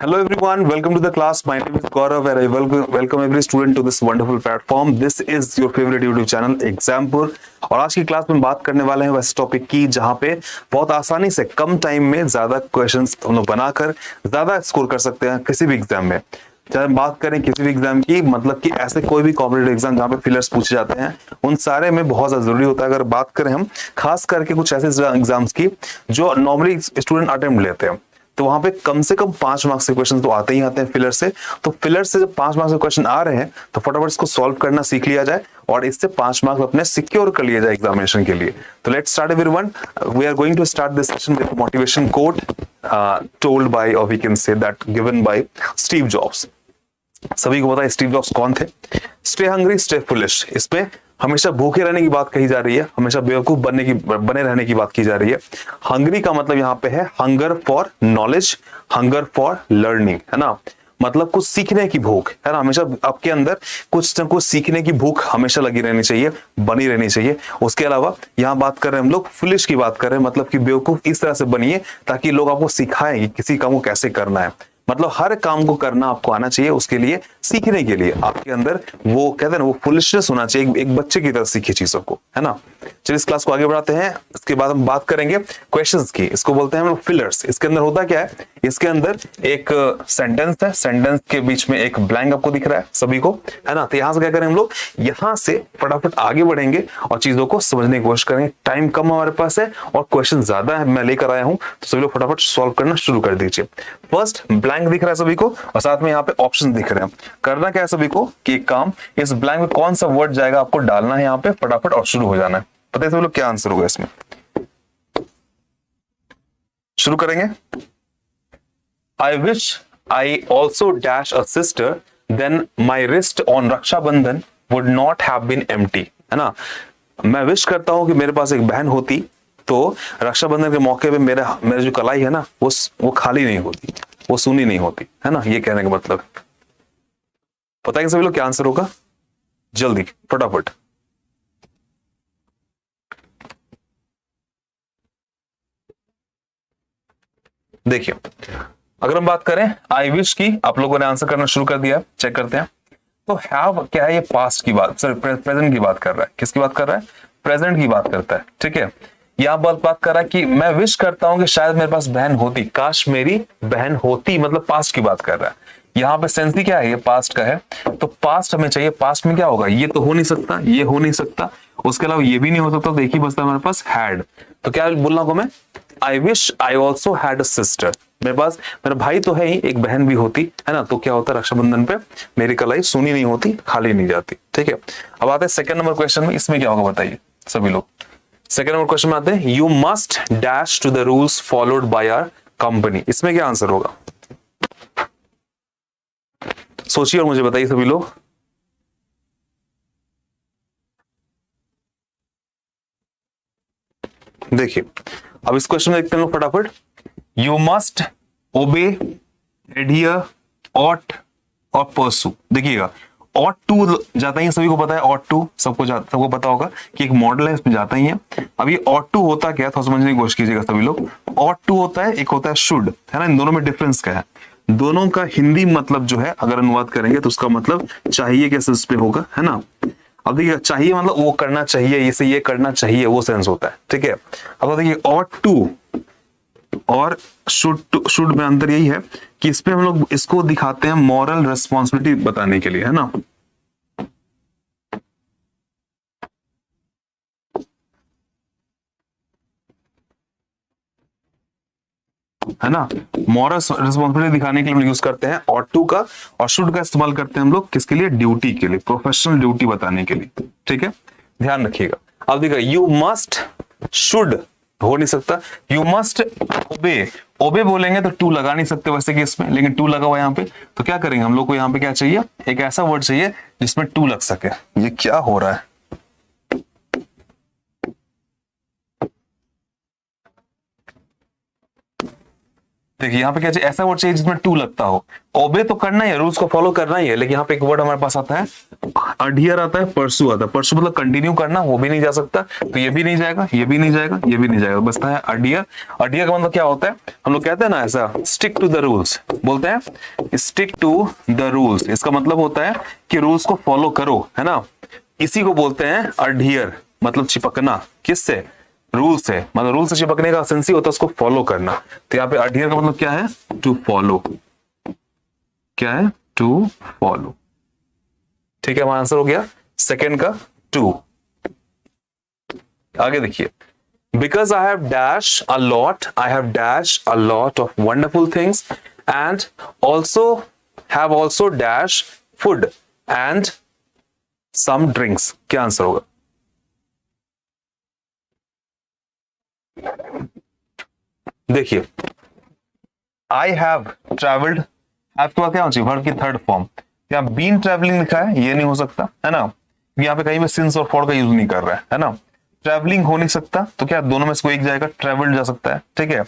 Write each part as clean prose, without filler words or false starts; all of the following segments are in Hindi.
Hello everyone, welcome to the class. My name is Gaurav and I welcome every student to this wonderful platform. This is your favorite YouTube channel Exampur. और आज की क्लास में बात करने वाले हैं वैसे टॉपिक की जहां पे बहुत आसानी से कम टाइम में ज्यादा क्वेश्चंस हम लोग बनाकर ज्यादा स्कोर कर सकते हैं किसी भी एग्जाम में। चाहे हम बात करें किसी भी एग्जाम की, मतलब कि ऐसे कोई भी कॉम्पिटिटिव एग्जाम जहां पे फिलर्स पूछे जाते हैं उन सारे में बहुत ज्यादा जरूरी होता है। अगर बात करें हम खास करके कुछ ऐसे एग्जाम्स की जो नॉर्मली स्टूडेंट अटेम्प्ट लेते हैं, तो वहां पे कम से कम 5 मार्क्स के क्वेश्चन तो आते ही आते हैं फिलर से। तो फिलर से जब 5 मार्क्स के क्वेश्चन आ रहे हैं तो फटाफट इसको सॉल्व करना सीख लिया जाए और इससे 5 मार्क्स अपने सिक्योर कर लिए जाए एग्जामिनेशन के लिए। तो let's start everyone. We are going to start this session with motivation quote told by, और we can say that given by Steve Jobs. सभी को पता है स्टीव जॉब्स कौन थे। स्टे हंग्री स्टे फुलिश, इसमें हमेशा भूखे रहने की बात कही जा रही है, हमेशा बेवकूफ बने रहने की बात की जा रही है। हंग्री का मतलब यहाँ पे है hunger for knowledge, hunger for learning, है ना। मतलब कुछ सीखने की भूख, है ना। हमेशा आपके अंदर कुछ न कुछ सीखने की भूख हमेशा लगी रहनी चाहिए, बनी रहनी चाहिए। उसके अलावा यहाँ बात कर रहे हैं हम लोग फुलिश की बात कर रहे हैं, मतलब कि बेवकूफ इस तरह से बनिए ताकि लोग आपको सिखाएं कि किसी काम को कैसे करना है। मतलब हर काम को करना आपको आना चाहिए, उसके लिए सीखने के लिए आपके अंदर वो कहते हैं ना, वो फुलिशनेस होना चाहिए, एक बच्चे की तरह सीखे चीजों को, है ना। चलिए इस क्लास को आगे बढ़ाते हैं। इसके बाद हम बात करेंगे क्वेश्चंस की। इसको बोलते हैं हम लोग फिलर्स। इसके अंदर होता क्या है, इसके अंदर एक सेंटेंस है, सेंटेंस के बीच में एक ब्लैंक आपको दिख रहा है सभी को, है ना। तो यहां से क्या करें हम लोग, यहां से फटाफट आगे बढ़ेंगे और चीजों को समझने की कोशिश करेंगे। टाइम कम हमारे पास है और क्वेश्चन ज्यादा है, मैं लेकर आया हूं, तो सभी लोग फटाफट सॉल्व करना शुरू कर दीजिए। फर्स्ट ब्लैंक दिख रहा है सभी को और साथ में यहाँ पे ऑप्शन दिख रहे हैं। करना क्या है सभी को कि एक काम, इस ब्लैंक में कौन सा वर्ड जाएगा आपको डालना है यहाँ पे फटाफट और शुरू हो जाना है। पता है सभी लोग क्या आंसर होगा इसमें। शुरू करेंगे। I wish I also dash a sister, then my wrist on Rakshabandhan would not have been empty, है ना। मैं विश करता हूं कि मेरे पास एक बहन होती तो रक्षाबंधन के मौके पे मेरा जो कलाई है ना वो खाली नहीं होती, वो सूनी नहीं होती, है ना। ये कहने का मतलब पता है कि सभी लोग क्या आंसर होगा, जल्दी फटाफट। देखिए अगर हम बात करें आई विश की, आप लोगों ने आंसर करना शुरू कर दिया, चेक करते हैं। तो हैव क्या है, ये पास्ट की बात, सॉरी प्रेजेंट की बात कर रहा है। किसकी बात कर रहा है, प्रेजेंट की बात करता है, ठीक है। यहां बात कर रहा है कि मैं विश करता हूं कि शायद मेरे पास बहन होती, काश मेरी बहन होती, मतलब पास्ट की बात कर रहा है। यहाँ पे सेंस भी क्या है, ये पास्ट का है, तो पास्ट हमें चाहिए। पास्ट में क्या होगा, ये तो हो नहीं सकता, ये हो नहीं सकता, उसके अलावा ये भी नहीं हो सकता, तो एक ही बचता है हमारे पास हैड। तो क्या बोलना को मैं, आई wish I also had a sister, मेरे पास मेरा भाई तो है ही, एक बहन भी होती, है ना। तो क्या होता है, रक्षाबंधन पे मेरी कलाई सूनी नहीं होती, खाली नहीं जाती, ठीक है। अब आते हैं सेकंड नंबर क्वेश्चन में, इसमें क्या होगा बताइए सभी लोग। सेकंड नंबर क्वेश्चन में आते हैं, you must dash to the rules followed by our company. इसमें क्या आंसर होगा, सोचिए और मुझे बताइए सभी लोग। देखिए अब इस क्वेश्चन में देखते हैं लोग फटाफट। You must obey, adhere, ought और परसू। देखिएगा ऑट टू जाता ही है, सभी को पता है ऑट टू, सबको पता होगा कि एक मॉडल है, इसमें जाता ही है। अब ये ऑट टू होता क्या है, थोड़ा समझने की कोशिश कीजिएगा सभी लोग। ऑट टू होता है, एक होता है शुड, है ना। इन दोनों में डिफरेंस क्या है, दोनों का हिंदी मतलब जो है अगर अनुवाद करेंगे तो उसका मतलब चाहिए के सेंस पे होगा, है ना। अब देखिए चाहिए मतलब वो करना चाहिए, इसे ये करना चाहिए, वो सेंस होता है, ठीक है। अब देखिए ऑट टू और शुड में अंतर यही है कि इसमें हम लोग इसको दिखाते हैं मॉरल रिस्पॉन्सिबिलिटी बताने के लिए, है ना। है ना, मॉरल रिस्पॉन्सिबिलिटी दिखाने के लिए हम यूज करते हैं ऑट टू का, और शुड का इस्तेमाल करते हैं हम लोग किसके लिए, ड्यूटी के लिए, प्रोफेशनल ड्यूटी बताने के लिए, ठीक है। ध्यान रखिएगा। अब देखिए यू मस्ट, शुड हो नहीं सकता, यू मस्ट ओबे, ओबे बोलेंगे तो टू लगा नहीं सकते वैसे कि इसमें, लेकिन टू लगा हुआ यहाँ पे, तो क्या करेंगे हम लोग को यहाँ पे क्या चाहिए, एक ऐसा वर्ड चाहिए जिसमें टू लग सके। ये क्या हो रहा है, देखिए यहाँ पे क्या चाहिए, ऐसा वर्ड चाहिए जिसमें टू लगता हो। ओबे तो करना ही है, रूल्स को फॉलो करना ही है, लेकिन यहाँ पे एक वर्ड हमारे पास आता है, अडियर आता है, परसू आता है। परसू मतलब कंटिन्यू करना, वो भी नहीं जा सकता, तो ये भी नहीं जाएगा, ये भी नहीं जाएगा, ये भी नहीं जाएगा, बचता है अडियर। अडियर का मतलब क्या होता है, हम लोग कहते हैं ना ऐसा, स्टिक टू द रूल्स बोलते हैं, स्टिक टू द रूल्स। इसका मतलब होता है कि रूल्स को फॉलो करो, है ना। इसी को बोलते हैं अडियर, मतलब चिपकना। किससे? रूल से। मतलब रूल से चिपकने का सेंस ही होता है उसको फॉलो करना। तो यहाँ पे अडियर का मतलब क्या है? To follow. क्या है? To follow. ठीक है, हमारा आंसर हो गया सेकंड का टू। आगे देखिए, because I have dash a lot, I have dash a lot of wonderful things and also have also dash food and some drinks. क्या आंसर होगा? देखिए, आई हैव ट्रेवल्ड, हैव के बाद क्या होना चाहिए? वर्ब की थर्ड फॉर्म। यहाँ बीन ट्रेवलिंग लिखा है, ये नहीं हो सकता, है ना। यहाँ पे कहीं में सिंस और फॉर का यूज नहीं कर रहा है ना। ट्रेवलिंग हो नहीं सकता, तो क्या दोनों में से कोई एक जाएगा, ट्रेवल्ड जा सकता है। ठीक है,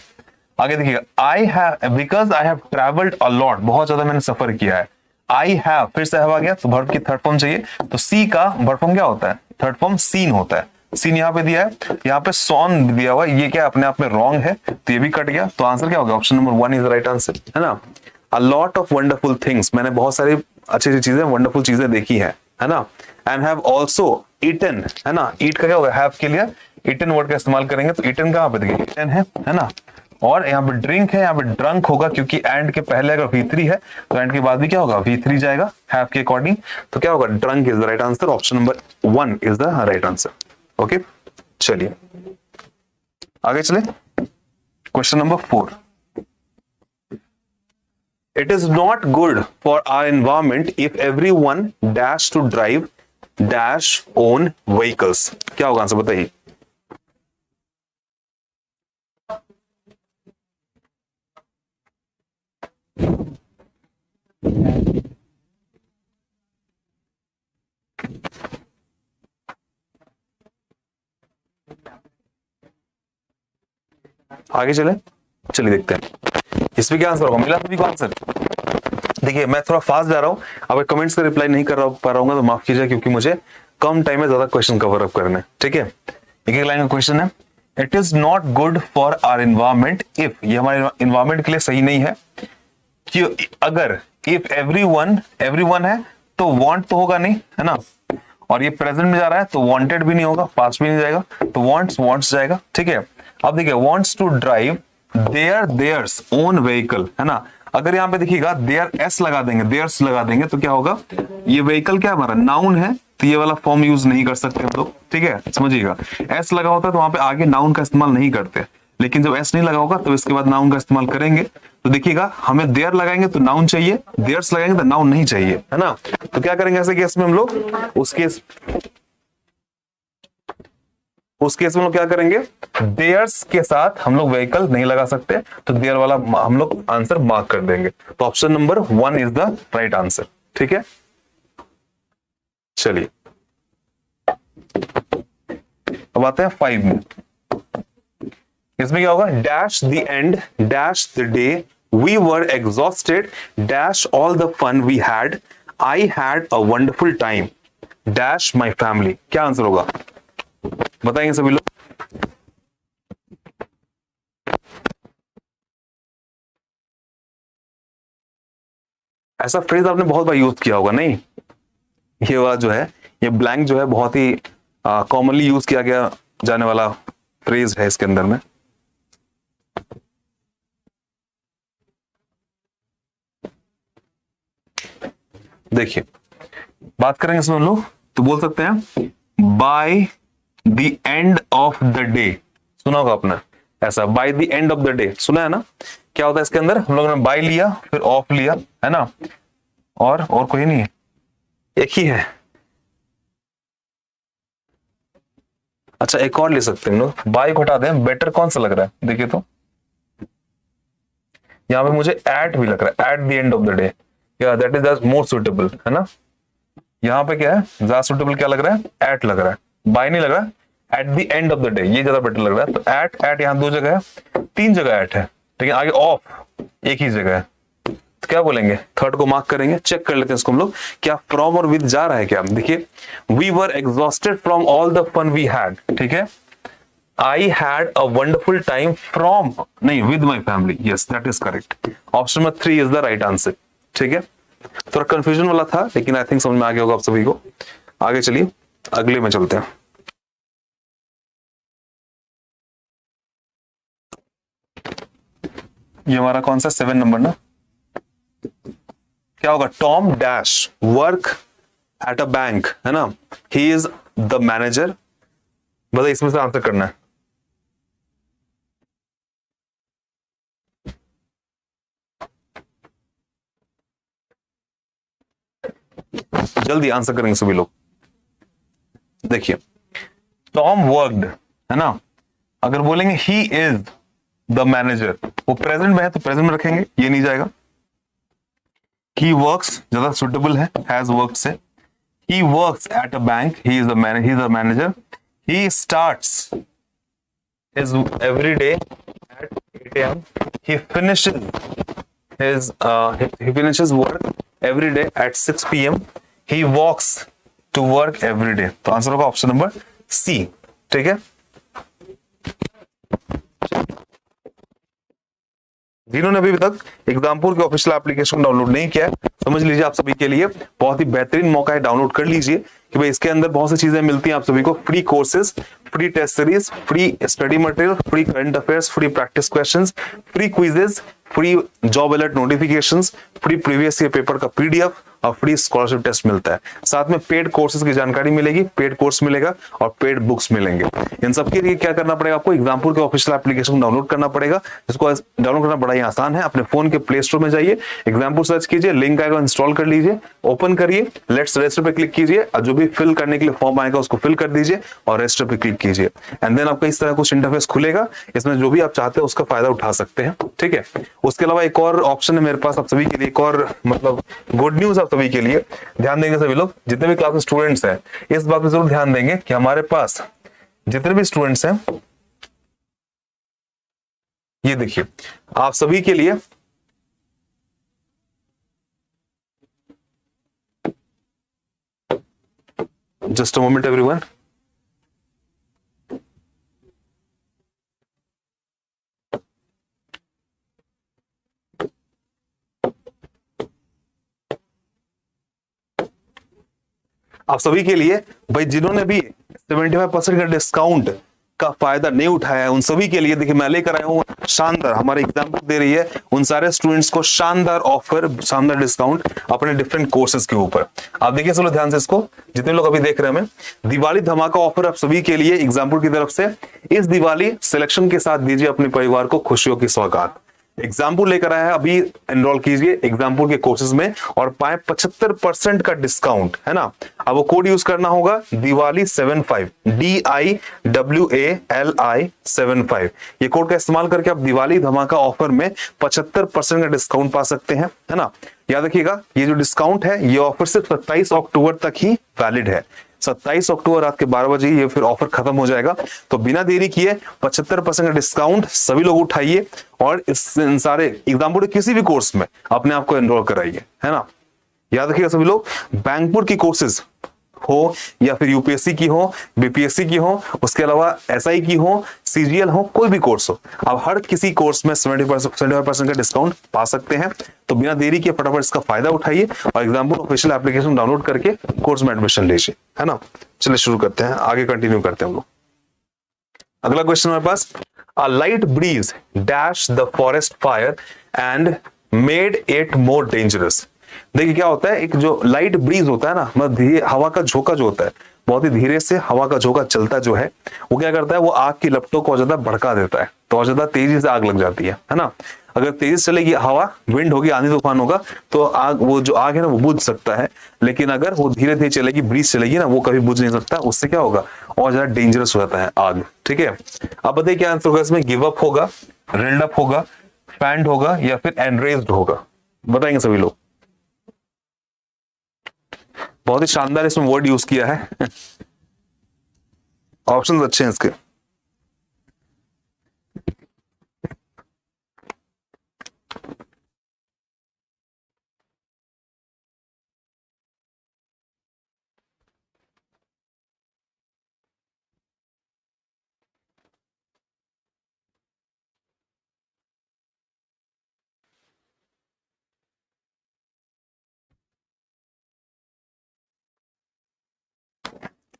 आगे देखिएगा, I have, because I have travelled a lot, बहुत ज्यादा मैंने सफर किया है। आई हैव, फिर से हैव आ गया, तो वर्ब की थर्ड फॉर्म चाहिए। तो सी का वर्ब फॉर्म क्या होता है? थर्ड फॉर्म सीन होता है। सीन यहाँ पे दिया है, यहाँ पे सॉन दिया हुआ है, ये क्या अपने आप में रॉन्ग है, तो ये भी कट गया। तो आंसर क्या होगा? Option number 1 is the right answer, है ना। अ लॉट ऑफ वंडरफुल थिंग्स, मैंने बहुत सारी अच्छी अच्छी चीजें, वंडरफुल चीजें देखी है ना। एंड हैव ऑल्सो ईटन, है ना। ईट का क्या होगा? हैव के लिए ईटन वर्ड का इस्तेमाल करेंगे, तो ईटन कहाँ पे देखिए, ईटन है ना। और यहाँ पे ड्रिंक है, यहाँ पे ड्रंक होगा, क्योंकि एंड के पहले अगर V3 है तो एंड के बाद भी क्या होगा? V3 जाएगा हैव के अकॉर्डिंग। तो क्या होगा? Drunk is the right answer, option number 1 is the right answer. Okay, चलिए आगे चले, question number 4। It is not good for our environment if everyone dash to drive dash own vehicles. क्या होगा आंसर बताइए? आगे चले, चलिए देखते हैं इसमें क्या आंसर होगा। मिला सभी को आंसर? देखिए, मैं थोड़ा फास्ट जा रहा हूं, अगर कमेंट्स का रिप्लाई नहीं कर पा रहा हूँ तो माफ कीजिए, क्योंकि मुझे कम टाइम में ज्यादा क्वेश्चन कवर अप करने। ठीक है, एक एक लाइन का क्वेश्चन है। It is not good for our environment if, ये हमारे एनवायरमेंट के लिए सही नहीं है कि अगर, इफ एवरीवन है तो वांट तो होगा नहीं, है ना। और ये प्रेजेंट में जा रहा है तो वांटेड भी नहीं होगा, पास्ट भी नहीं जाएगा, तो वांट्स जाएगा। ठीक है, अब देखिए, wants to drive theirs own vehicle, है ना। अगर यहाँ पे देखिएगा देयर एस लगा देंगे, देयर्स लगा देंगे, तो क्या होगा? ये व्हीकल क्या हमारा नाउन है, तो ये वाला फॉर्म यूज नहीं कर सकते हम लोग। ठीक है, समझिएगा, एस लगा होता है तो वहां पे आगे नाउन का इस्तेमाल नहीं करते, लेकिन जब एस नहीं लगा होगा तो इसके बाद नाउन का इस्तेमाल करेंगे। तो देखिएगा, हमें देयर लगाएंगे तो नाउन चाहिए, देयर्स लगाएंगे तो नाउन नहीं चाहिए, है ना। तो क्या करेंगे ऐसे केस में हम लोग? उस केस में लोग क्या करेंगे? देयर्स के साथ हम लोग व्हीकल नहीं लगा सकते, तो देयर वाला हम लोग आंसर मार्क कर देंगे। तो option number 1 is the right answer. ठीक है, चलिए अब आते हैं 5 में। इसमें क्या होगा? Dash the end dash the day we were exhausted dash all the fun we had I had a wonderful time dash my family. क्या आंसर होगा बताएंगे सभी लोग? ऐसा फ्रेज आपने बहुत बार यूज किया होगा, नहीं? ये वाला जो है, ये ब्लैंक जो है, बहुत ही कॉमनली यूज किया गया जाने वाला फ्रेज है इसके अंदर में। देखिए, बात करेंगे इसमें हम लोग, तो बोल सकते हैं by the end of the day. सुना होगा आपने ऐसा, by the end of the day, सुना है ना। क्या होता है इसके अंदर? हम लोगों ने बाय लिया, फिर ऑफ लिया, है ना, और कोई नहीं है, एक ही है। अच्छा, एक और ले सकते हैं हम लोग, बाय को हटा दें, बेटर कौन सा लग रहा है? देखिए तो यहां पे मुझे एट भी लग रहा है, at the end of the day, या दैट इज मोर सुटेबल, है ना। यहाँ पे क्या है ज्यादा सुटेबल? क्या लग रहा है? एट लग रहा है, बाय नहीं लग रहा है। At the end of the day ये ज्यादा बेटर लग रहा है। तो एट यहाँ 2 जगह है, 3 जगह एट है। लेकिन आगे ऑफ एक ही जगह है, तो क्या बोलेंगे, थर्ड को मार्क करेंगे। चेक कर लेते हैं इसको हम लोग, क्या फ्रॉम और विद जा रहा है क्या। देखिए, we were exhausted from all the fun we had, ठीक है। I had a wonderful time from, नहीं, with my family, yes that is correct. Option number 3 is the right answer, ठीक है। थोड़ा कंफ्यूजन वाला था, लेकिन आई थिंक समझ में आ गया होगा आप सभी को। आगे चलिए, अगले में चलते हैं। ये हमारा कौन सा 7 नंबर ना, क्या होगा, Tom dash work at a bank, है ना, ही इज द मैनेजर। बताइए इसमें से आंसर करना है। जल्दी आंसर करेंगे सभी लोग। देखिए, टॉम वर्कड, है ना, अगर बोलेंगे ही इज द मैनेजर, वो प्रेजेंट में है तो प्रेजेंट में रखेंगे, ये नहीं जाएगा। ही वर्क्स ज्यादा सुटेबल है, हैज वर्क्ड से। He works at a bank, he is the manager. He starts his every day at 8 a.m. He finishes work every day at 6 p.m. He walks to work every day. तो आंसर होगा ऑप्शन नंबर सी, ठीक है। जिन्होंने अभी तक एग्जामपुर के ऑफिशियल एप्लीकेशन डाउनलोड नहीं किया है, समझ लीजिए आप सभी के लिए बहुत ही बेहतरीन मौका है, डाउनलोड कर लीजिए कि भाई इसके अंदर बहुत सी चीजें मिलती हैं आप सभी को, free courses, free test series, free study material, free current affairs, free practice questions, free quizzes, free job alert notifications, free previous year paper का पीडीएफ और फ्री स्कॉलरशिप टेस्ट मिलता है। साथ में पेड कोर्सेज की जानकारी मिलेगी, पेड कोर्स मिलेगा और पेड बुक्स मिलेंगे। इन सबके लिए क्या करना पड़ेगा आपको, एग्जामपुर के ऑफिशियल एप्लीकेशन डाउनलोड करना पड़ेगा। इसको डाउनलोड करना बड़ा ही आसान है, अपने फोन के प्ले स्टोर में जाइए, एग्जामपुर सर्च कीजिए, लिंक आएगा, इंस्टॉल कर लीजिए, ओपन करिए, लेट्स रजिस्टर पे क्लिक कीजिए और जो भी फिल करने के लिए फॉर्म आएगा उसको फिल कर दीजिए और रजिस्टर पे क्लिक कीजिए। एंड देन आपका इस तरह कुछ इंटरफेस खुलेगा, इसमें जो भी आप चाहते हैं उसका फायदा उठा सकते हैं, ठीक है। उसके अलावा एक और ऑप्शन है मेरे पास आप सभी के लिए, एक और मतलब गुड न्यूज आप सभी के लिए। ध्यान देंगे सभी लोग, जितने भी क्लास में स्टूडेंट्स हैं, इस बात पे जरूर ध्यान देंगे कि हमारे पास जितने भी स्टूडेंट्स हैं, ये देखिए आप सभी के लिए जस्ट अ मोमेंट एवरीवन, आप सभी के लिए भाई जिन्होंने भी 75% का डिस्काउंट का फायदा नहीं उठाया है, उन सभी के लिए देखिए मैं लेकर आया हूं शानदार, हमारे एग्जाम बुक दे रही है उन सारे स्टूडेंट्स को शानदार ऑफर, शानदार डिस्काउंट अपने डिफरेंट कोर्सेज के ऊपर। आप देखिए चलो ध्यान से इसको, जितने लोग अभी देख रहे हैं, हमें दिवाली धमाका ऑफर आप सभी के लिए एग्जाम्पुल की तरफ से। इस दिवाली सिलेक्शन के साथ दीजिए अपने परिवार को खुशियों की सौगात। एग्जाम्पल लेकर आया है, अभी एनरोल कीजिए एग्जाम्पल के कोर्सेज में और पाए 75% का डिस्काउंट, है ना। अब वो कोड यूज करना होगा दिवाली 75, DIWALI 75। ये कोड का इस्तेमाल करके आप दिवाली धमाका ऑफर में 75% का डिस्काउंट पा सकते हैं, है ना। याद रखिएगा ये जो डिस्काउंट है ये ऑफर सिर्फ 27 अक्टूबर तक ही वैलिड है। 27 अक्टूबर रात के 12 बजे ये फिर ऑफर खत्म हो जाएगा। तो बिना देरी किए 75% का डिस्काउंट सभी लोग उठाइए और इन सारे एग्जाम्पल किसी भी कोर्स में अपने आप को एनरोल कराइए, है ना। याद रखिएगा सभी लोग, बैंकपुर की कोर्सेज हो या फिर यूपीएससी की हो, बीपीएससी की हो, उसके अलावा एसआई की हो, सीजीएल हो, कोई भी कोर्स हो, आप हर किसी कोर्स में 75% का डिस्काउंट पा सकते हैं। तो बिना देरी के फटाफट इसका फायदा उठाइए और एग्जाम्पल ऑफिशियल एप्लीकेशन डाउनलोड करके कोर्स में एडमिशन लीजिए, है ना। चलिए शुरू करते हैं, आगे कंटिन्यू करते हैं हम लोग। अगला क्वेश्चन हमारे पास, a light breeze dash the forest fire and made it more dangerous. देखिए क्या होता है, एक जो लाइट ब्रीज होता है ना, मतलब हवा का झोंका जो होता है, बहुत ही धीरे से हवा का झोंका चलता जो है, वो क्या करता है, वो आग की लपटों को ज्यादा भड़का देता है, तो ज्यादा तेजी से आग लग जाती है ना। अगर तेजी से चलेगी हवा, विंड होगी, आंधी तूफान होगा, तो आग, वो जो आग है ना वो बुझ सकता है। लेकिन अगर वो धीरे धीरे चलेगी, ब्रीज चलेगी ना, वो कभी बुझ नहीं सकता, उससे क्या होगा और ज्यादा डेंजरस हो जाता है आग, ठीक है। अब बताइए क्या आंसर होगा इसमें, गिव अप होगा, रेल्ड अप होगा, फैंड होगा या फिर एनरेज्ड होगा, बताएंगे सभी लोग। बहुत ही शानदार इसमें वर्ड यूज किया है ऑप्शंस अच्छे हैं इसके।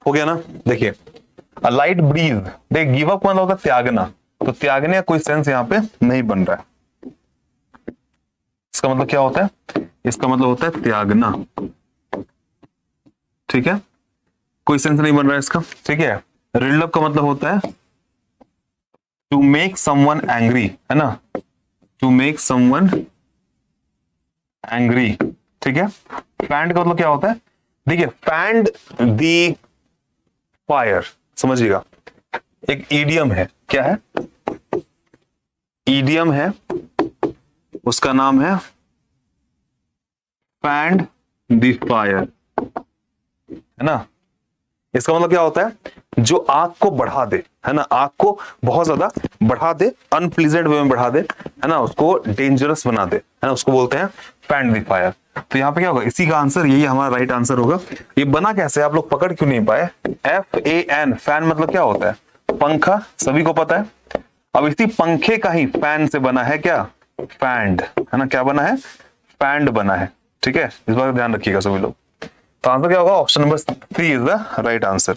हो गया ना। देखिए अ लाइट ब्रीज, देख गिव अप मतलब होगा त्यागना, तो त्यागने का कोई सेंस यहाँ पे नहीं बन रहा है। इसका मतलब क्या होता है, इसका मतलब होता है त्यागना, ठीक है, कोई सेंस नहीं बन रहा है इसका, ठीक है। रिल्ड अप का मतलब होता है टू मेक समवन एंग्री, है ना, टू मेक समवन एंग्री, ठीक है। फैंड का मतलब क्या होता है, देखिए फैंड दी फायर, समझिएगा, एक ईडियम है, क्या है, ईडियम है, उसका नाम है फैंड दी फायर, है ना। इसका मतलब क्या होता है, जो आग को बढ़ा दे, है ना, आग को बहुत ज्यादा बढ़ा दे, अनप्लीजेंट वे में बढ़ा दे, है ना, उसको डेंजरस बना दे, है ना, उसको बोलते हैं फैंड द फायर। तो यहाँ पे क्या होगा, इसी का आंसर, यही हमारा राइट आंसर होगा। ये बना कैसे, आप लोग पकड़ क्यों नहीं पाए, FAN, फैन मतलब क्या होता है, पंखा, सभी को पता है। अब इसी पंखे का ही फैन से बना है क्या, फैंड, है ना, क्या बना है, फैंड बना है, ठीक है, इस बात का ध्यान रखिएगा सभी लोग। तो आंसर क्या होगा, option number 3 is the right answer.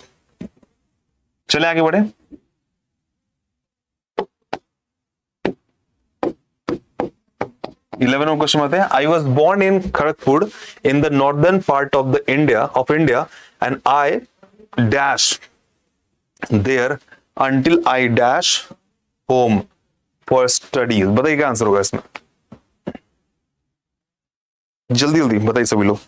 चले आगे बढ़े। 11 क्वेश्चन आते हैं। I was born in Kharagpur in the northern part of the India and I dash there until I dash home for studies. बताइए क्या आंसर होगा इसमें, जल्दी जल्दी बताइए सभी लोग।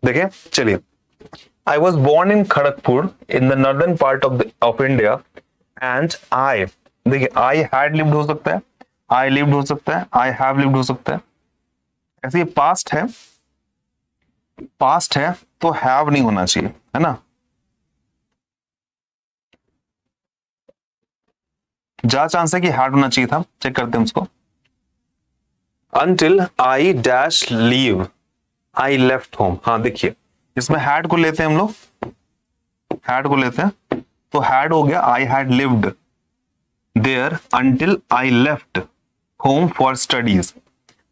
देखिए चलिए, I was born in Kharagpur in the northern part of India and I, देखिए I had lived हो सकता है, I lived हो सकता है, I have lived हो सकता है। ऐसे ये पास्ट है, पास्ट है तो have नहीं होना चाहिए, है ना। ज्यादा चांस है कि had होना चाहिए था, चेक करते हैं उसको। Until I dash leave, I left home, हाँ देखिए इसमें had को लेते हैं हम लोग, had को लेते हैं, तो had हो गया I had lived there until I left home for studies.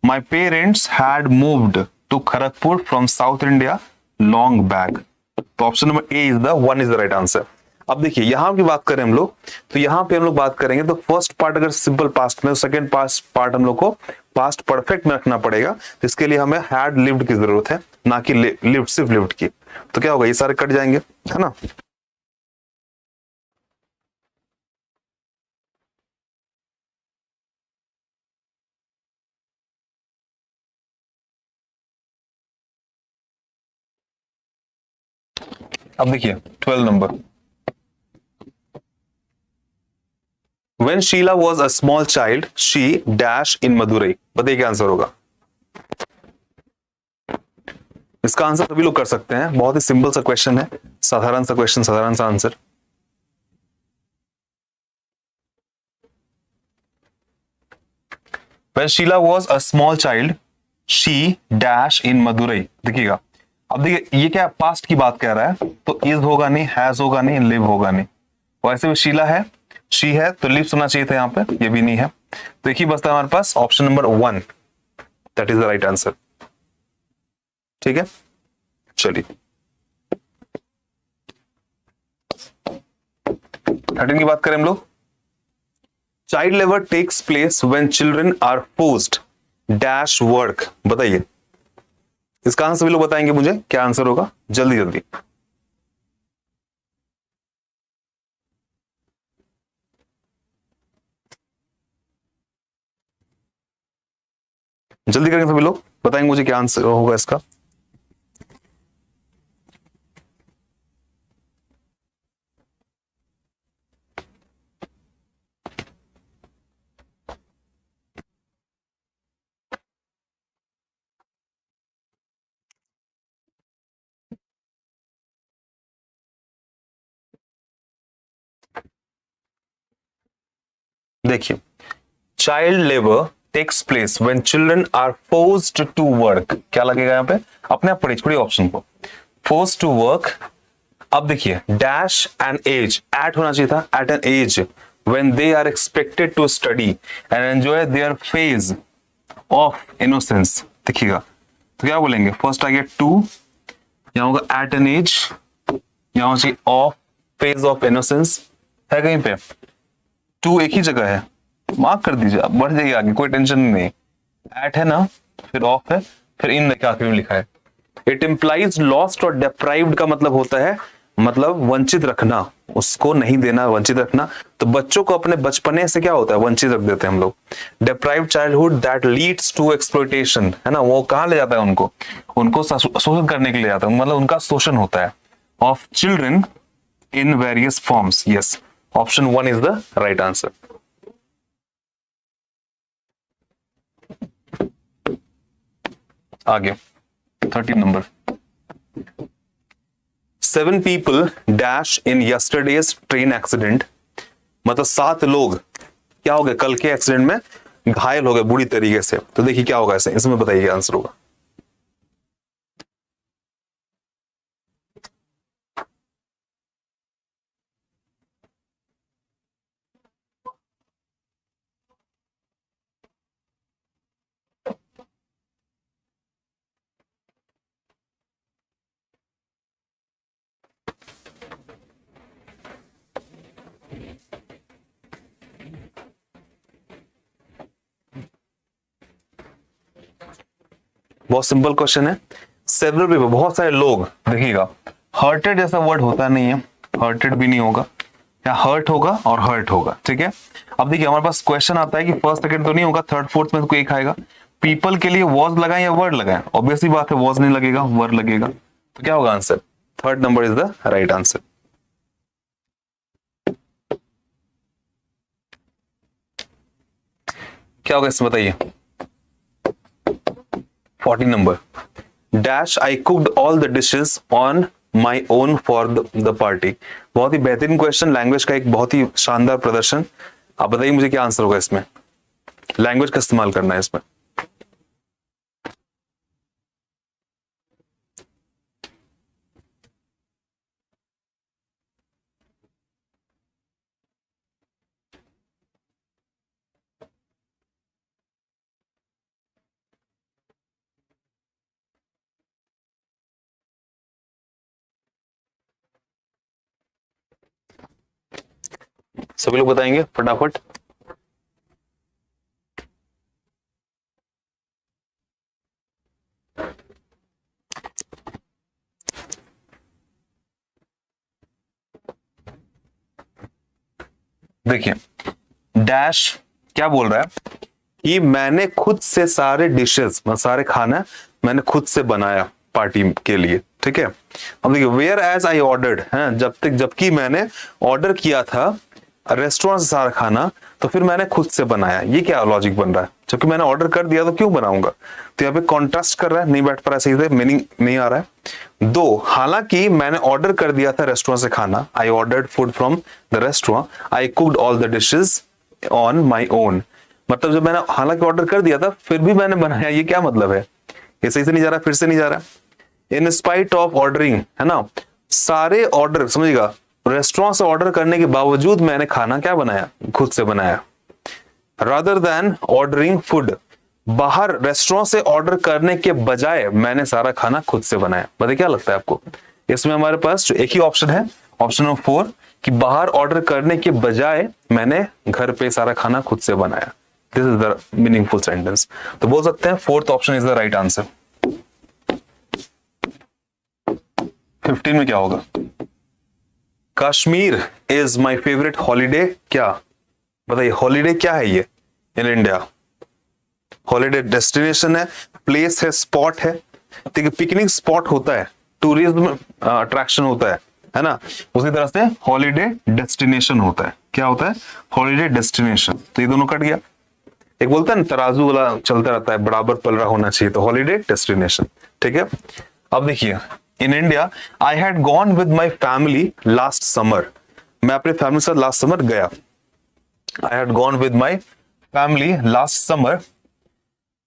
My parents had moved to Kharagpur from South India long back. तो option number A is the one is the right answer. अब देखिए यहां की बात करें हम लोग, तो यहां पे हम लोग बात करेंगे तो फर्स्ट पार्ट अगर सिंपल पास्ट में, सेकंड पार्ट हम लोग को पास्ट परफेक्ट में रखना पड़ेगा, तो इसके लिए हमें हैड लिव्ड की जरूरत है, ना कि लिव्ड, सिर्फ लिव्ड की। तो क्या होगा, ये सारे कट जाएंगे, है ना। अब देखिए 12 number, When Sheila was a small child, she dash in Madurai। बताइए क्या आंसर होगा। इसका आंसर सभी लोग कर सकते हैं, बहुत ही सिंपल सा क्वेश्चन है, साधारण सा क्वेश्चन, साधारण सा answer. When Sheila was a small child, she dash in Madurai। देखिएगा, अब देखिए ये क्या पास्ट की बात कह रहा है, तो इज होगा नहीं, हैज होगा नहीं, लिव होगा नहीं। वैसे भी शीला है, शी है, तो लिव्स होना चाहिए था यहाँ पे, ये भी नहीं है। तो एक ही बचता है हमारे पास, option number 1, that is the right answer, ठीक है। चलिए 13 की बात करें हम लोग। Child labour takes place when children are forced dash work. बताइए इसका आंसर सभी लोग बताएंगे मुझे, क्या आंसर होगा, जल्दी जल्दी। जल्दी करेंगे सभी लोग, बताएंगे मुझे क्या आंसर होगा इसका। देखिए, child labour takes place when children are forced to work. क्या लगेगा यहाँ पे, अपने आप पढ़िए ऑप्शन को, फोर्स्ड टू वर्क। अब देखिए, डैश एन एज, एट होना चाहिए था, at an age when they are expected to study and enjoy their phase of innocence. देखिएगा, तो क्या बोलेंगे, फर्स्ट आ गया टू, यहाँ होगा एट एन एज, यहाँ होगा ऑफ फेज ऑफ इनोसेंस, है कहीं पे, टू एक ही जगह है, मार्क कर दीजिए, आप बढ़ जाइए आगे, कोई टेंशन नहीं। एट है ना, फिर ऑफ है, फिर इन देखिए आखिर में लिखा है। इट इंप्लाइज लॉस्ट और डिप्राइव्ड का मतलब होता है, मतलब वंचित रखना, उसको नहीं देना, वंचित रखना। तो बच्चों को अपने बचपने से क्या होता है, वंचित रख देते हैं हम लोग। Deprived childhood that leads to exploitation, है ना, वो कहाँ ले जाता है उनको, उनको शोषण करने के लिए जाता है, मतलब उनका शोषण होता है। Of children in various forms, yes, option 1 is the right answer. आगे 13 number, 7 people dash in yesterday's train accident, मतलब 7 लोग क्या हो गए, कल के एक्सीडेंट में घायल हो गए बुरी तरीके से। तो देखिए क्या होगा ऐसे, इसमें बताइए आंसर होगा। बहुत सिंपल क्वेश्चन है। सेवरल पीपल, बहुत सारे लोग, देखिएगा हर्टेड जैसा वर्ड होता नहीं है, हर्टेड भी नहीं होगा, या हर्ट होगा और हर्ट होगा, ठीक है। अब देखिए हमारे पास क्वेश्चन आता है कि फर्स्ट सेकंड तो नहीं होगा, थर्ड फोर्थ में कोई एक आएगा। पीपल के लिए वॉज लगाएं या वर्ड लगाएं, ऑब्वियसली बात है वॉज नहीं लगेगा, वर्ड लगेगा। तो क्या होगा answer, third number is the right answer. क्या होगा इसमें बताइए। 14 number, dash I cooked all the dishes on my own for the party. बहुत ही बेहतरीन क्वेश्चन, लैंग्वेज का एक बहुत ही शानदार प्रदर्शन। आप बताइए मुझे क्या आंसर होगा इसमें, लैंग्वेज का इस्तेमाल करना है इसमें। सभी लोग बताएंगे फटाफट। देखिए डैश क्या बोल रहा है कि मैंने खुद से सारे डिशेस, सारे खाना मैंने खुद से बनाया पार्टी के लिए, ठीक है। अब देखिए वेयर एज आई ऑर्डर्ड है, जबकि मैंने ऑर्डर किया था रेस्टोरेंट से सारा खाना, तो फिर मैंने खुद से बनाया। ये क्या लॉजिक बन रहा है, जबकि मैंने ऑर्डर कर दिया तो क्यों बनाऊंगा। तो यहाँ पे कॉन्ट्रास्ट कर रहा है, नहीं बैठ पा रहा है सही से, मीनिंग नहीं आ रहा है। दो, हालांकि मैंने ऑर्डर कर दिया था रेस्टोरेंट से खाना, I ordered food from the restaurant, I cooked all the dishes on my own. मतलब जब मैंने हालांकि ऑर्डर कर दिया था फिर भी मैंने बनाया, ये क्या मतलब है, ये सही से नहीं जा रहा, फिर से नहीं जा रहा। इन स्पाइट ऑफ ऑर्डरिंग, है ना, सारे ऑर्डर समझिएगा, रेस्टोरेंट से ऑर्डर करने के बावजूद मैंने खाना क्या बनाया, खुद से बनाया। रादर देन ऑर्डरिंग फूड, बाहर रेस्टोरेंट से ऑर्डर करने के बजाय मैंने सारा खाना खुद से बनाया। बताइए क्या लगता है आपको, इसमें हमारे पास एक ही ऑप्शन है, ऑप्शन नंबर 4, कि बाहर ऑर्डर करने के बजाय मैंने घर पे सारा खाना खुद से बनाया। This is the meaningful sentence. तो बोल सकते हैं fourth option is the right answer. 15 में क्या होगा, Kashmir is my favourite holiday, क्या बताइए, हॉलीडे क्या है ये इन इंडिया, हॉलीडे डेस्टिनेशन है, प्लेस है, स्पॉट है, ठीक है, पिकनिक स्पॉट होता है, टूरिज्म अट्रैक्शन होता है ना, उसी तरह से हॉलीडे डेस्टिनेशन होता है। क्या होता है, हॉलीडे डेस्टिनेशन। तो ये दोनों कट गया। एक बोलता है ना तराजू वाला चलता रहता है, बराबर पल रहा होना चाहिए, तो हॉलीडे डेस्टिनेशन, ठीक है। अब देखिए, इन India I had gone with my family last summer, मैं अपने फैमिली के साथ लास्ट समर गया। I had gone with my family last summer.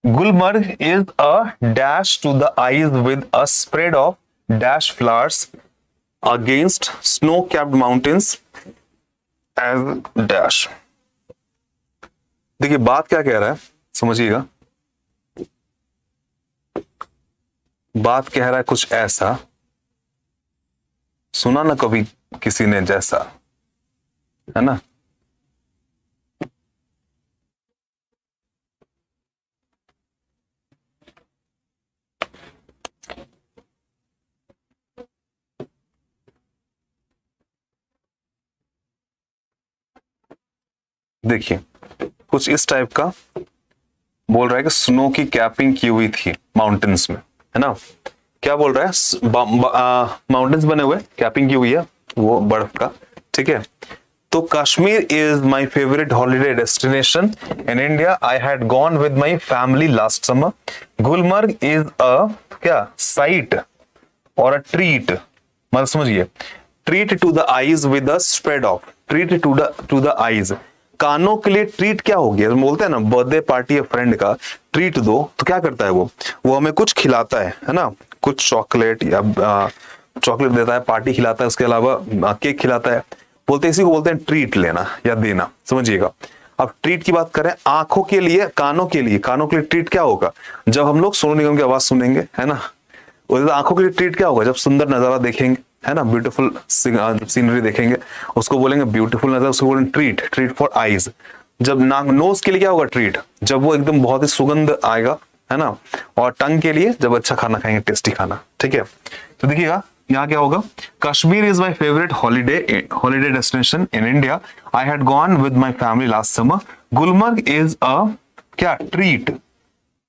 Gulmarg is a dash to the eyes with a spread of dash flowers against snow-capped mountains as dash. देखिए बात क्या कह रहा है, समझिएगा. बात कह रहा है कुछ ऐसा, सुना ना कभी किसी ने जैसा, है ना. देखिए कुछ इस टाइप का बोल रहा है कि स्नो की कैपिंग की हुई थी माउंटेन्स में, है ना. क्या बोल रहा है, माउंटेन्स बने हुए, कैपिंग की हुई है वो बर्फ का. ठीक है. तो Kashmir is my favourite holiday destination in India. I had gone with my family last summer. Gulmarg is a क्या साइट और अ ट्रीट, मतलब समझिए, treat to the eyes with a spread of, treat to the eyes. कानों के लिए ट्रीट क्या हो गया, बोलते हैं ना बर्थडे पार्टी है फ्रेंड का, ट्रीट दो, तो क्या करता है वो हमें कुछ खिलाता है ना, कुछ चॉकलेट या चॉकलेट देता है, पार्टी खिलाता है, उसके अलावा केक खिलाता है. बोलते हैं, इसी को बोलते हैं ट्रीट लेना या देना, समझिएगा. अब ट्रीट की बात करें, आंखों के लिए, कानों के लिए ट्रीट क्या होगा, जब हम लोग सोनू निगम की आवाज सुनेंगे, है ना. आंखों के लिए ट्रीट क्या होगा, जब सुंदर नजारा देखेंगे, है ना, ब्यूटीफुल सीनरी देखेंगे, उसको बोलेंगे ब्यूटीफुल नजर, उसको बोलेंगे ट्रीट, ट्रीट फॉर आईज. जब नाक, नोज के लिए क्या होगा ट्रीट, जब वो एकदम बहुत ही सुगंध आएगा, है ना. और टंग के लिए जब अच्छा खाना खाएंगे, टेस्टी खाना. ठीक है. तो देखिएगा यहाँ क्या होगा, Kashmir is my favourite holiday destination in India. I had gone with my family last summer. Gulmarg is a क्या treat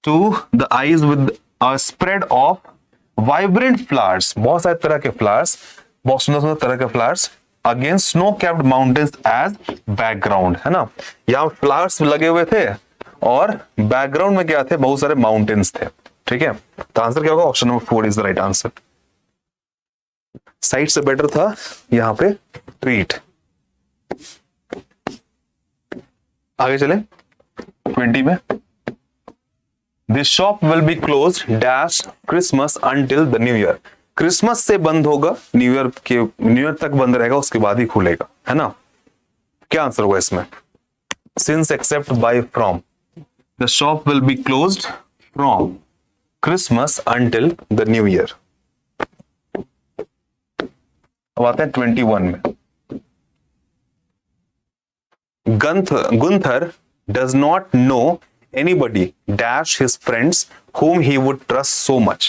to the eyes with a spread of vibrant flowers, बहुत सारे तरह के फ्लावर्स, बहुत सुंदर सुंदर तरह के flowers, against snow capped mountains as background, है ना. यहाँ फ्लावर्स लगे हुए थे और बैकग्राउंड में क्या थे, बहुत सारे माउंटेन्स थे. ठीक है. तो आंसर क्या होगा, option number 4 is the right answer. Side से बेटर था यहां पे ट्रीट. आगे चले 20 में. This shop will be close dash Christmas until the new year. Christmas से बंद होगा, न्यू ईयर तक बंद रहेगा, उसके बाद ही खुलेगा, है ना. क्या आंसर होगा इसमें, since except by from. The shop will be closed from Christmas until the new year. अब आते हैं 21 में. Gunther does not know anybody dash his friends whom he would trust so much.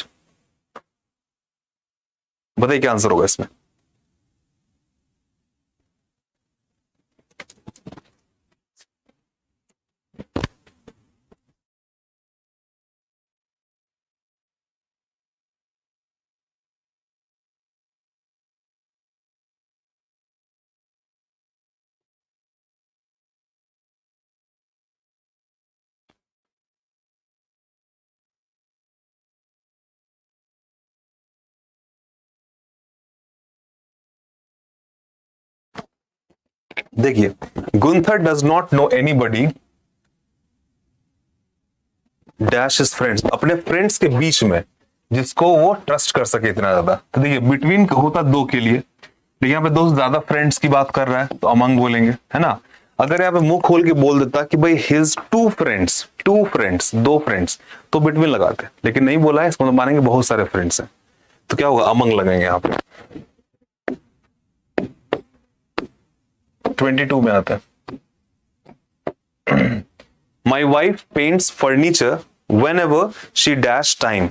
बताइए क्या आंसर होगा इसमें. देखिए, Gunther does not know anybody dash his friends, अपने फ्रेंड्स के बीच में जिसको वो ट्रस्ट कर सके इतना ज्यादा. तो देखिए बिटवीन होता दो के लिए, लेकिन यहाँ पे दो से ज्यादा फ्रेंड्स की बात कर रहा है तो अमंग बोलेंगे, है ना. अगर यहाँ पे मुंह खोल के बोल देता कि भाई हिज टू फ्रेंड्स, दो फ्रेंड्स, तो बिटवीन लगाते, लेकिन नहीं बोला है, इसको तो मानेंगे बहुत सारे फ्रेंड्स हैं, तो क्या होगा, अमंग लगेंगे यहाँ पे. 22 में आता है. My wife paints furniture when ever she dash time.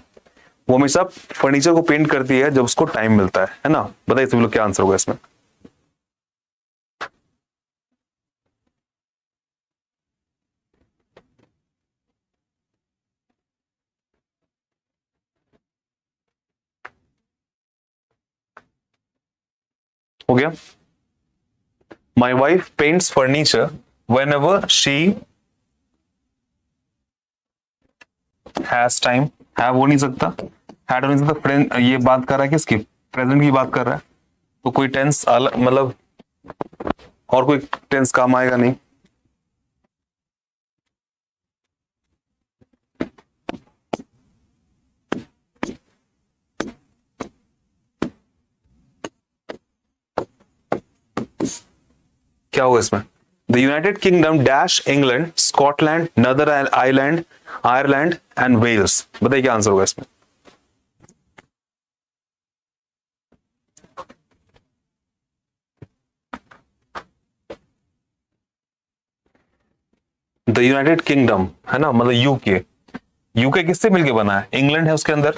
वो हमेशा फर्नीचर को पेंट करती है जब उसको टाइम मिलता है ना. बताइए सभी लोग क्या आंसर होगा इसमें. हो गया. My wife paints furniture when ever she has time. Have हो नहीं सकता, हैड हो नहीं सकता. फ्रेंड ये बात कर रहा है किसकी, प्रेजेंट की बात कर रहा है, तो कोई टेंस मतलब और कोई टेंस काम आएगा नहीं. क्या होगा इसमें? The United kingdom dash England, Scotland, नदर आइलैंड, आयरलैंड एंड वेल्स। बताइए क्या आंसर होगा इसमें? द यूनाइटेड किंगडम है ना, मतलब यूके। यूके किससे मिलके बना है? इंग्लैंड है उसके अंदर,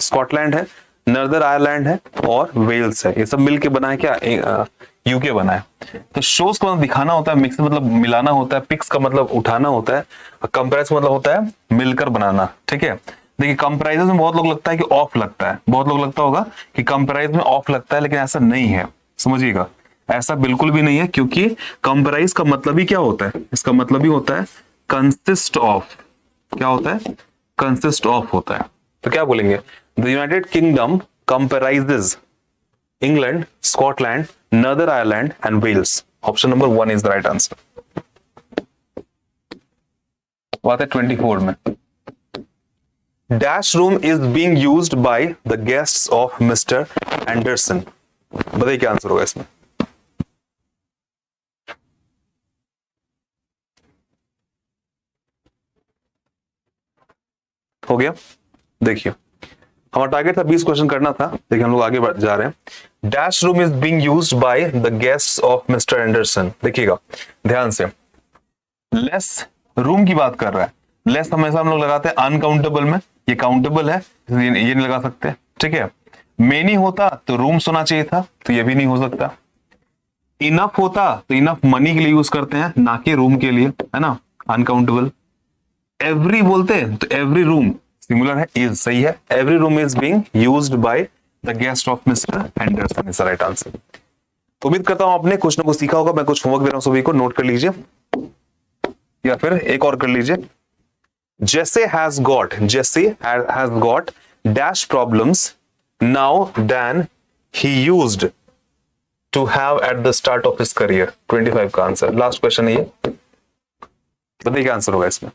स्कॉटलैंड है, नॉर्दर्न आयरलैंड है और वेल्स है। ये सब मिलके बना है क्या? यूके बना है। तो शोज का मतलब दिखाना होता है, मिक्स मतलब मिलाना होता है, पिक्स का मतलब उठाना होता है, कंपेयर मतलब होता है मिलकर बनाना। ठीक है, देखिए कंपेरिजन में बहुत लोग लगता है कि ऑफ लगता है, बहुत लोग लगता होगा कि कंपेराइज में ऑफ लगता है, लेकिन ऐसा नहीं है, समझिएगा। ऐसा बिल्कुल भी नहीं है, क्योंकि कंपेराइज का मतलब ही क्या होता है? इसका मतलब ही होता है कंसिस्ट ऑफ। क्या होता है? कंसिस्ट ऑफ होता है। तो क्या बोलेंगे? The United Kingdom comprises England, Scotland, Northern Ireland and Wales. Option number 1 is the right answer. बात है 24 में। Dash room is being used by the guests of Mister Anderson. बताइए क्या आंसर होगा इसमें? हो गया। देखिए हमारा टारगेट था 20 क्वेश्चन करना था, देखिए हम लोग आगे जा रहे हैं। Dash room is being used by the guests of Mister Anderson. देखिएगा ध्यान से, लेस रूम की बात कर रहा है। लेस हमेशा हम लोग लगाते हैं अनकाउंटेबल में, ये काउंटेबल है, ये नहीं लगा सकते। ठीक है, मेनी होता तो रूम होना चाहिए था, तो ये भी नहीं हो सकता। इनफ होता तो इनफ मनी के लिए यूज करते हैं, ना कि रूम के लिए, है ना, अनकाउंटेबल। एवरी बोलते हैं तो एवरी रूम सिंगुलर है, इज सही है। Every room is being used by the guest of Mister Anderson is the right answer. तो उम्मीद करता हूं आपने कुछ ना कुछ सीखा होगा। मैं कुछ होमवर्क दे रहा हूं, सभी को नोट कर लीजिए या फिर एक और कर लीजिए। Jesse has got dash problems now than he used to have at the start of his career। 25 का आंसर, लास्ट क्वेश्चन है ये। बताइए क्या आंसर होगा इसमें?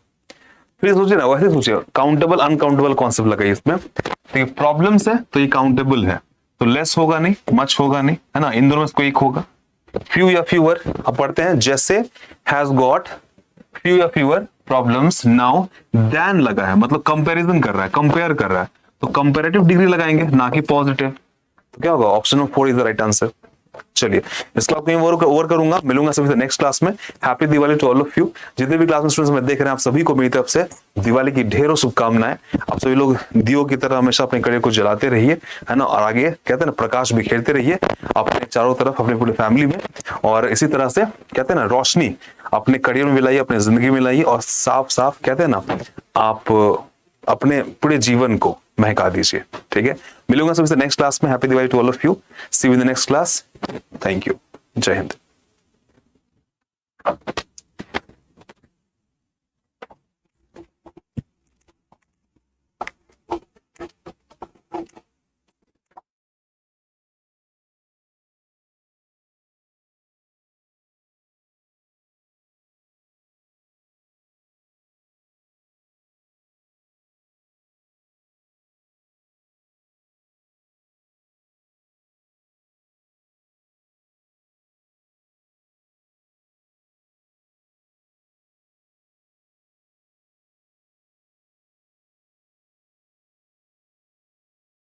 फिर सोचिए ना, वैसे सोचिए, काउंटेबल अनकाउंटेबल कॉन्सेप्ट लगाइए इसमें। देखिए प्रॉब्लम्स है तो ये काउंटेबल है, तो लेस होगा नहीं, मच होगा नहीं, है ना, इन दोनों में कोई एक होगा। फ्यू या फ्यूअर, अब पढ़ते हैं। जैसे हैज गॉट फ्यू या फ्यूअर प्रॉब्लम्स नाउ देन लगा है, मतलब कंपैरिजन कर रहा है, कंपेयर कर रहा है, तो कंपैरेटिव डिग्री लगाएंगे, ना कि पॉजिटिव। तो क्या होगा? Option number 4 is the right answer. चलिए इस क्लास में ओवर करूंगा, मिलूंगा सभी से नेक्स्ट क्लास में। Happy Diwali to all of you. जितने भी क्लास में स्टूडेंट्स में देख रहे हैं, आप सभी को मेरी तरफ से दिवाली की ढेरों शुभकामनाएं। आप सभी लोग दियो की तरह हमेशा अपने करियर को जलाते रहिए, है ना, और आगे कहते हैं ना प्रकाश बिखेरते रहिए अपने चारों तरफ, अपने पूरी फैमिली में। और इसी तरह से कहते हैं ना रोशनी अपने करियर में लाइए, अपने जिंदगी में लाइए, और साफ साफ कहते हैं ना आप अपने पूरे जीवन को महका दीजिए। ठीक है, मिलूंगा सबसे नेक्स्ट क्लास में। Happy Diwali to all of you. See you in the next class. Thank you. जय हिंद।